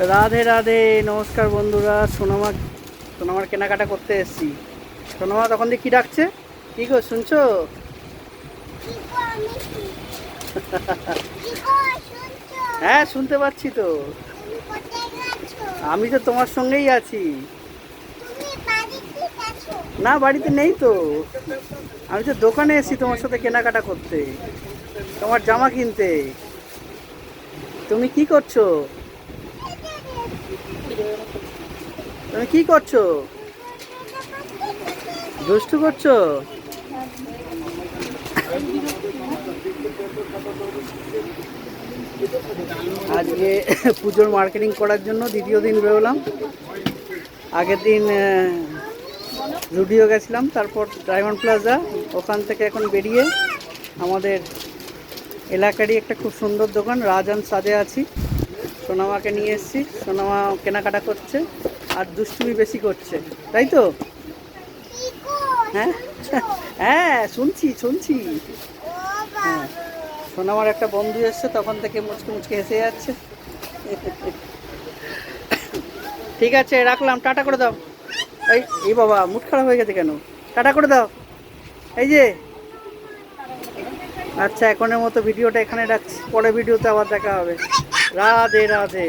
রাধে রাধে, নমস্কার বন্ধুরা। সোনামার কেনাকাটা করতে এসেছি। সোনামা তখন দিয়ে কি ডাকছে? কি গো শুনছো? হ্যাঁ শুনতে পাচ্ছি তো। আমি তো তোমার সঙ্গেই আছি। না বাড়িতে নেই তো, আমি তো দোকানে এসেছি তোমার সাথে কেনাকাটা করতে, তোমার জামা কিনতে। তুমি কি করছো? তুমি কি করছো? দুষ্টু করছো? আজকে পুজোর মার্কেটিং করার জন্য দ্বিতীয় দিন বেরোলাম। আগের দিন জুডিও গেছিলাম, তারপর ডায়মন্ড প্লাজা। ওখান থেকে এখন বেরিয়ে আমাদের এলাকারই একটা খুব সুন্দর দোকান রাজান সাজে আছি। সোনামাকে নিয়ে এসেছি, সোনামা কেনাকাটা করছে আর দুষ্টুমি বেশি করছে, তাই তো? হ্যাঁ হ্যাঁ শুনছি শুনছি। হ্যাঁ, সোনামার একটা বন্ধু এসছে, তখন থেকে মুচকে মুচকে হেসে যাচ্ছে। ঠিক আছে রাখলাম, টাটা করে দাও। এই এই বাবা মুড খারাপ হয়ে গেছে কেন? টাটা করে দাও। এই যে, আচ্ছা এখনের মতো ভিডিওটা এখানে রাখছি, পরে ভিডিওতে আবার দেখা হবে। রাধে রাধে।